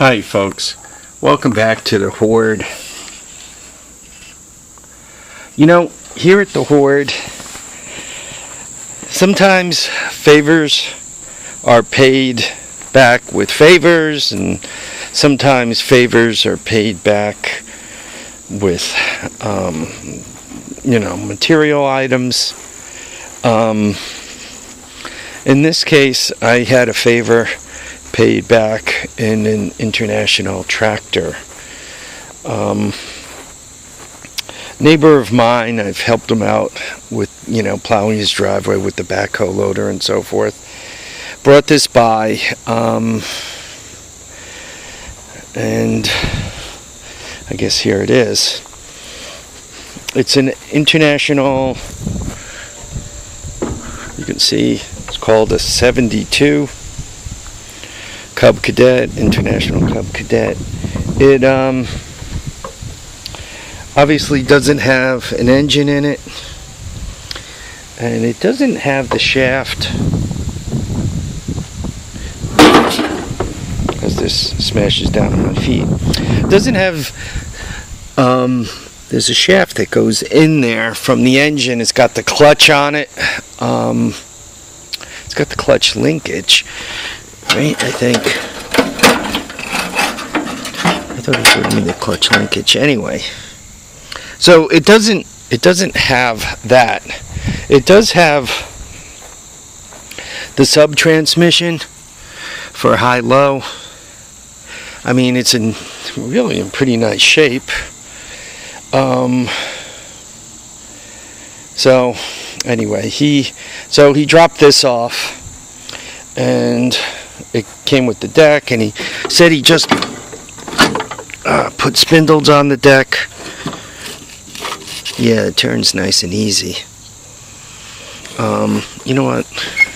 Hi folks, welcome back to the Hoard. You know, here at the Hoard, sometimes favors are paid back with favors, and sometimes favors are paid back with, material items. In this case, I had a favor paid back in an international tractor. Neighbor of mine, I've helped him out with, plowing his driveway with the backhoe loader and so forth. Brought this by, and I guess here it is. It's an international, you can see, it's called a 72 Cub Cadet, International Cub Cadet. It obviously doesn't have an engine in it, and it doesn't have the shaft, as this smashes down on my feet. It doesn't have, there's a shaft that goes in there from the engine. It's got the clutch on it. It's got the clutch linkage. Right, I thought it showed me the clutch linkage. Anyway, so it doesn't have that. It does have the sub transmission for high-low. I mean, it's really in pretty nice shape. So anyway, he dropped this off, and it came with the deck, and he said he just put spindles on the deck. Yeah, it turns nice and easy. You know what?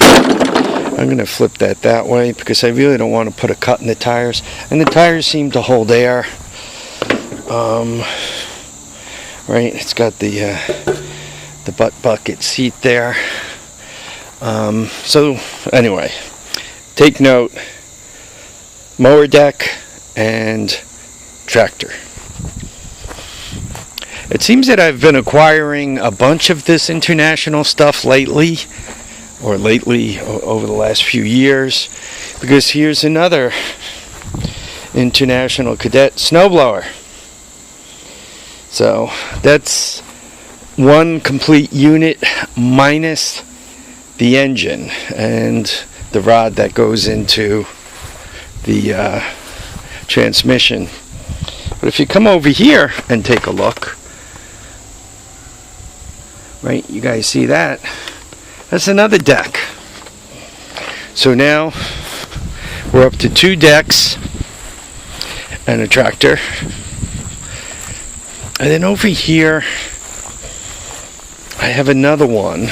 I'm going to flip that way because I really don't want to put a cut in the tires. And the tires seem to hold air. Right, it's got the butt bucket seat there. So anyway, take note, mower deck and tractor. It seems that I've been acquiring a bunch of this international stuff lately over the last few years, because here's another International Cadet snowblower. So that's one complete unit minus the engine and the rod that goes into the transmission. But if you come over here and take a look, right, you guys see that? That's another deck. So now we're up to 2 decks and a tractor. And then over here I have another one,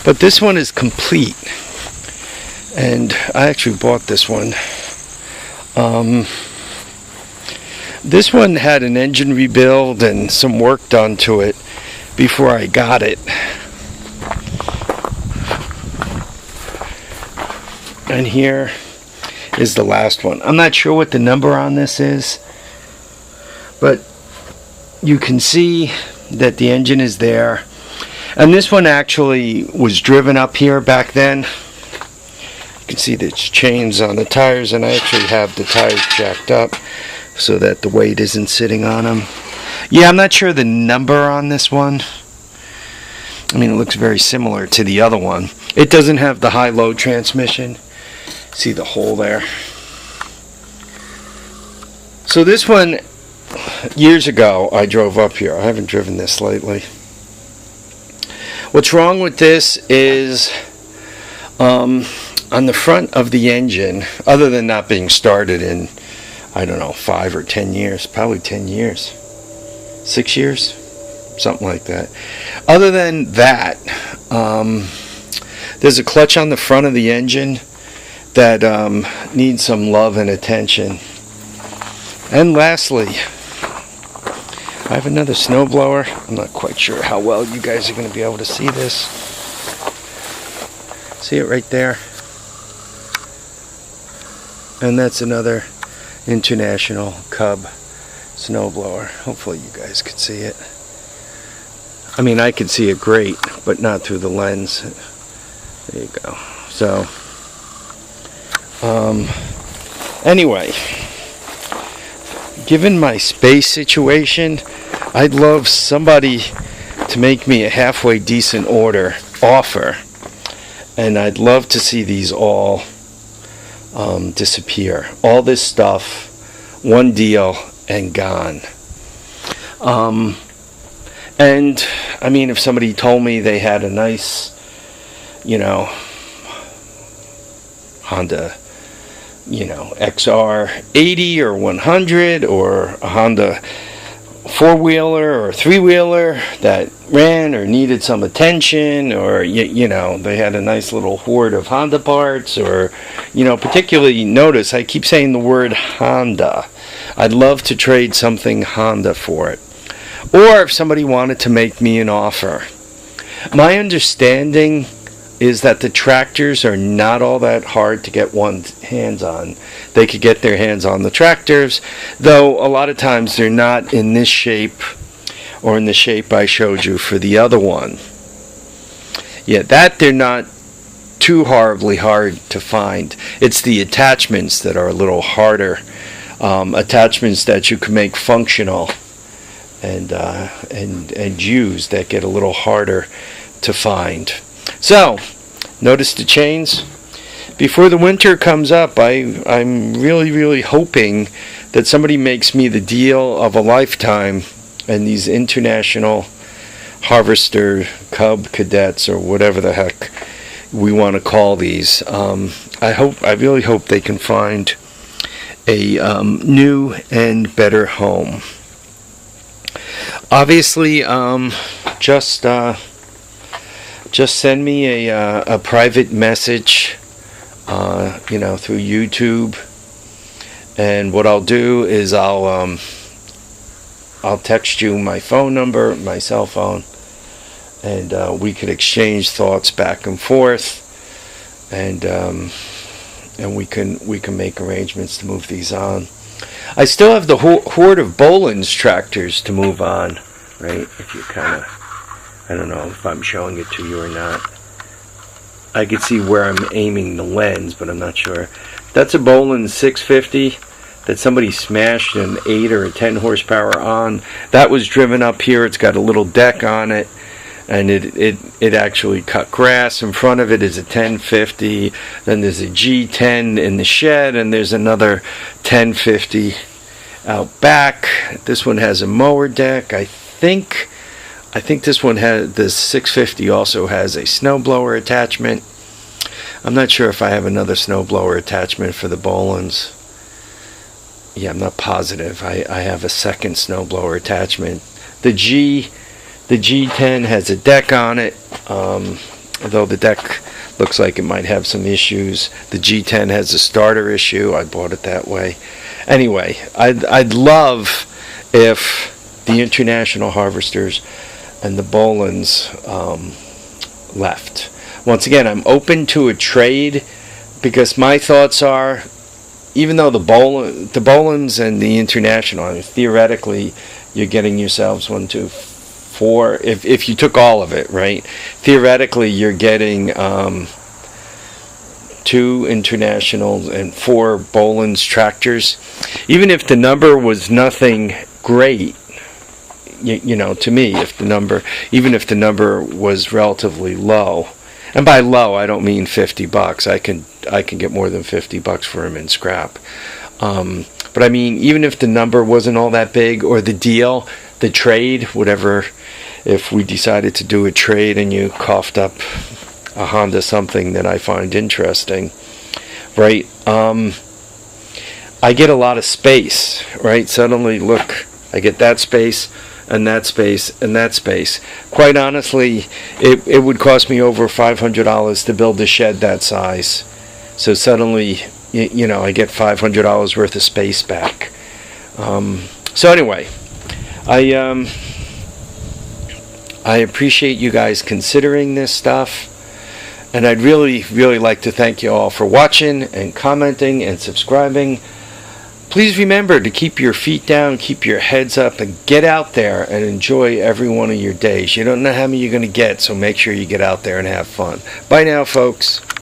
but this one is complete, and I actually bought this one. This one had an engine rebuild and some work done to it before I got it. And here is the last one. I'm not sure what the number on this is, but you can see that the engine is there. And this one actually was driven up here back then. You can see the chains on the tires, and I actually have the tires jacked up so that the weight isn't sitting on them. Yeah, I'm not sure the number on this one. I mean, it looks very similar to the other one. It doesn't have the high-low transmission. See the hole there? So this one, years ago, I drove up here. I haven't driven this lately. What's wrong with this is on the front of the engine, other than not being started in, I don't know, 5 or 10 years, probably 10 years, 6 years, something like that. Other than that, there's a clutch on the front of the engine that needs some love and attention. And lastly, I have another snowblower. I'm not quite sure how well you guys are going to be able to see this. See it right there? And that's another International Cub snowblower. Hopefully you guys could see it. I mean, I could see it great, but not through the lens. There you go. So, anyway, given my space situation, I'd love somebody to make me a halfway decent offer, and I'd love to see these all disappear. All this stuff, one deal and gone. And I mean, if somebody told me they had a nice, Honda, XR80 or 100, or a Honda four-wheeler or three-wheeler that ran or needed some attention, or they had a nice little hoard of Honda parts, or particularly, notice I keep saying the word Honda. I'd love to trade something Honda for it. Or if somebody wanted to make me an offer. My understanding is that the tractors are not all that hard to get one's hands on. They could get their hands on the tractors, though a lot of times they're not in this shape or in the shape I showed you for the other one. Yeah, that they're not too horribly hard to find. It's the attachments that are a little harder. Attachments that you can make functional and use that get a little harder to find. So, notice the chains. Before the winter comes up, I'm really, really hoping that somebody makes me the deal of a lifetime, and these International Harvester Cub Cadets, or whatever the heck we want to call these. I really hope they can find a new and better home. Obviously, just send me a private message, through YouTube, and what I'll do is I'll text you my phone number, my cell phone, and we could exchange thoughts back and forth, and we can make arrangements to move these on. I still have the Hoard of Boland's tractors to move on, right? If you I don't know if I'm showing it to you or not. I could see where I'm aiming the lens, but I'm not sure. That's a Boland 650 that somebody smashed an 8 or a 10 horsepower on. That was driven up here. It's got a little deck on it, and it actually cut grass. In front of it is a 1050. Then there's a G10 in the shed, and there's another 1050 out back. This one has a mower deck. I think this one has, this 650 also has a snowblower attachment. I'm not sure if I have another snowblower attachment for the Bolands. Yeah, I'm not positive. I have a second snowblower attachment. The G10 has a deck on it, although the deck looks like it might have some issues. The G10 has a starter issue. I bought it that way. Anyway, I'd love if the International Harvesters and the Bolands left. Once again, I'm open to a trade, because my thoughts are, even though the Bolands and the International, I mean, theoretically, you're getting yourselves 1, 2, 4. If you took all of it, right? Theoretically, you're getting 2 Internationals and 4 Bolands tractors. Even if the number was nothing great, to me, even if the number was relatively low, and by low I don't mean $50. I can get more than $50 for him in scrap. But I mean, even if the number wasn't all that big, or the deal, the trade, whatever, if we decided to do a trade and you coughed up a Honda something that I find interesting, right? I get a lot of space, right? Suddenly, look, I get that space, and that space, and that space. Quite honestly, it would cost me over $500 to build a shed that size. So suddenly, I get $500 worth of space back. So anyway, I appreciate you guys considering this stuff, and I'd really, really like to thank you all for watching and commenting and subscribing. Please remember to keep your feet down, keep your heads up, and get out there and enjoy every one of your days. You don't know how many you're going to get, so make sure you get out there and have fun. Bye now, folks.